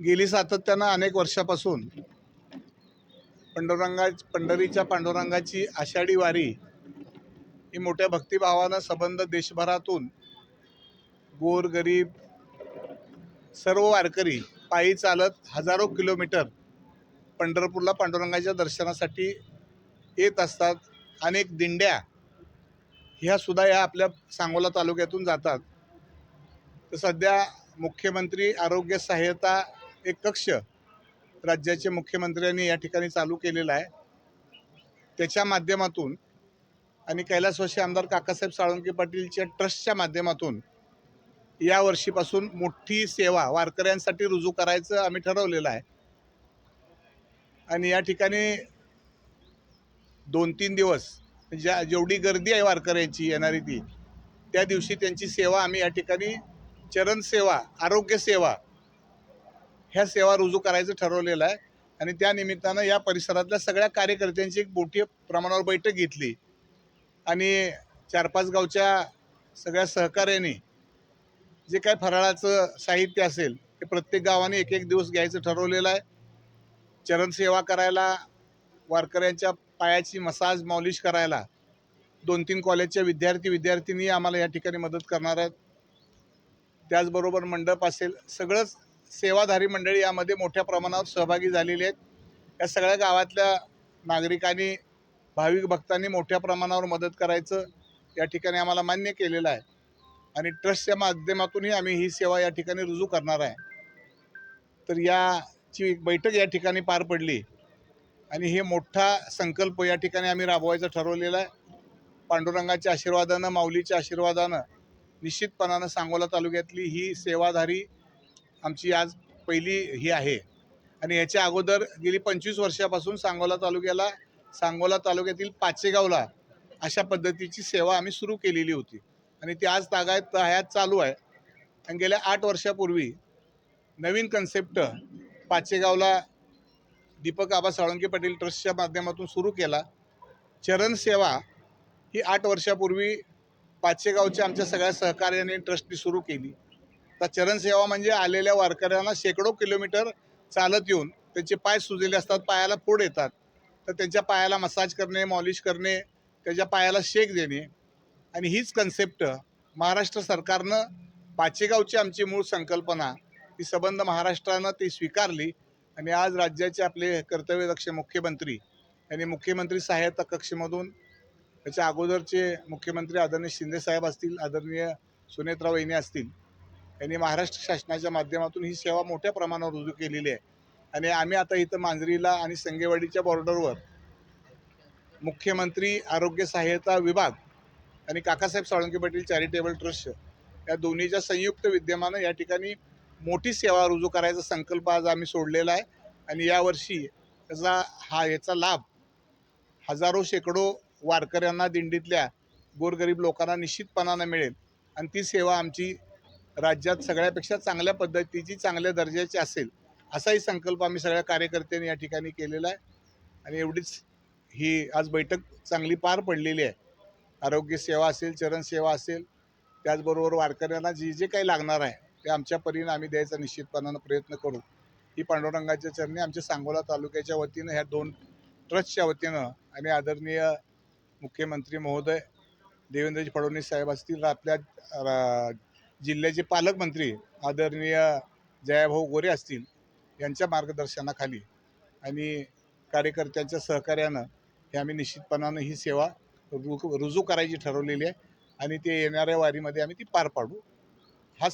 गेली सातत्यानं अनेक वर्षापासून पंढरीच्या पांडुरंगाची आषाढी वारी ही मोठ्या भक्तिभावानं संबंध देशभरातून गोरगरीब सर्व वारकरी पायी चालत हजारो किलोमीटर पंढरपूरला पांडुरंगाच्या दर्शनासाठी येत असतात। अनेक दिंड्या ह्या सुद्धा या आपल्या सांगोला तालुक्यातून जातात। तर सध्या मुख्यमंत्री आरोग्य सहाय्यता एक कक्ष राज्याचे मुख्यमंत्र्यांनी या ठिकाणी चालू केलेला आहे। त्याच्या माध्यमातून आणि कैलासवासी आमदार काकासाहेब साळुंखे पाटीलच्या ट्रस्टच्या माध्यमातून या वर्षीपासून मोठी सेवा वारकऱ्यांसाठी रुजू करायचं आम्ही ठरवलेलं आहे। आणि या ठिकाणी 2-3 दिवस जेवढी गर्दी आहे वारकऱ्यांची येणारी त्या दिवशी त्यांची सेवा आम्ही या ठिकाणी चरण सेवा, आरोग्य सेवा ह्या सेवा रुजू करायचं ठरवलेलं आहे। आणि त्या निमित्तानं या परिसरातल्या सगळ्या कार्यकर्त्यांची एक मोठी प्रमाणावर बैठक घेतली आणि 4-5 गावच्या सगळ्या सहकार्याने जे काय फराळाचं साहित्य असेल ते प्रत्येक गावाने एक दिवस घ्यायचं ठरवलेलं आहे। चरण सेवा करायला, वारकऱ्यांच्या पायाची मसाज मॉलिश करायला 2-3 कॉलेजच्या विद्यार्थी आम्हाला या ठिकाणी मदत करणार आहेत। त्याचबरोबर मंडप असेल, सगळंच सेवाधारी मंडळी यामध्ये मोठ्या प्रमाणावर सहभागी झालेली आहेत। या सगळ्या गावातल्या नागरिकांनी, भाविक भक्तांनी मोठ्या प्रमाणावर मदत करायचं या ठिकाणी आम्हाला मान्य केलेलं आहे। आणि ट्रस्टच्या माध्यमातूनही आम्ही ही सेवा या ठिकाणी रुजू करणार आहे। तर याची एक बैठक या ठिकाणी पार पडली आणि हे मोठा संकल्प या ठिकाणी आम्ही राबवायचं ठरवलेला आहे। पांडुरंगाच्या आशीर्वादानं, माऊलीच्या आशीर्वादानं निश्चितपणानं सांगोला तालुक्यातली ही सेवाधारी आमची आज पहिली ही आहे। आणि याच्या अगोदर गेली 25 वर्षापासून सांगोला तालुक्यातील पाचेगावला अशा पद्धतीची सेवा आम्ही सुरू केलेली होती आणि ती आज तागायत चालू आहे। आणि गेल्या 8 वर्षापूर्वी नवीन कन्सेप्ट पाचेगावला दीपक आबा साळुंखे पाटील ट्रस्टच्या माध्यमातून सुरू केला। चरण सेवा ही 8 वर्षापूर्वी पाचेगावच्या आमच्या सगळ्या सहकार्याने ट्रस्टने सुरू केली। तर चरण सेवा म्हणजे आलेल्या वारकऱ्यांना शेकडो किलोमीटर चालत येऊन त्यांचे पाय सुजलेले असतात, पायाला फोड येतात, तर त्यांच्या पायाला मसाज करणे, मॉलिश करणे, त्याच्या पायाला शेक देणे। आणि हीच कन्सेप्ट महाराष्ट्र सरकारनं पाचेगावची आमची मूळ संकल्पना ती संबंध महाराष्ट्रानं ती स्वीकारली आणि आज राज्याचे आपले कर्तव्यदक्ष मुख्यमंत्री यांनी मुख्यमंत्री सहाय्यता कक्षमधून त्याच्या अगोदरचे मुख्यमंत्री आदरणीय शिंदेसाहेब असतील, आदरणीय सुनेत्रा वहिनी असतील, यांनी महाराष्ट्र शासनाच्या माध्यमातून ही सेवा मोठ्या प्रमाणावर रुजू केलेली आहे। आणि आम्ही आता इथं मांजरीला आणि संगेवाडीच्या बॉर्डरवर मुख्यमंत्री आरोग्य सहाय्यता विभाग आणि काकासाहेब साळुंखे पाटील चॅरिटेबल ट्रस्ट या दोन्हीच्या संयुक्त विद्यमानं या ठिकाणी मोठी सेवा रुजू करायचा संकल्प आज आम्ही सोडलेला आहे। आणि यावर्षी याचा लाभ हजारो शेकडो वारकऱ्यांना, दिंडीतल्या गोरगरीब लोकांना निश्चितपणानं मिळेल आणि ती सेवा आमची राज्यात सगळ्यापेक्षा चांगल्या पद्धतीची, चांगल्या दर्जाची असेल असाही संकल्प आम्ही सगळ्या कार्यकर्त्यांनी या ठिकाणी केलेला आहे। आणि एवढीच ही आज बैठक चांगली पार पडलेली आहे। आरोग्य सेवा असेल, चरण सेवा असेल, त्याचबरोबर वारकऱ्यांना जे काही लागणार आहे ते आमच्या परीनं आम्ही द्यायचा निश्चितपणानं प्रयत्न करू। ही पांडुरंगाच्या चरणी आमच्या सांगोला तालुक्याच्या वतीनं, ह्या 2 ट्रस्टच्या वतीनं आणि आदरणीय मुख्यमंत्री महोदय देवेंद्रजी फडणवीस साहेब असतील, आपल्या जिल्ह्याचे पालकमंत्री आदरणीय जयाभाऊ गोरे असतील, यांच्या मार्गदर्शनाखाली आणि कार्यकर्त्यांच्या सहकार्यानं हे आम्ही निश्चितपणानं ही सेवा रुजू करायची ठरवलेली आहे आणि ते येणाऱ्या वारीमध्ये आम्ही ती पार पाडू। हा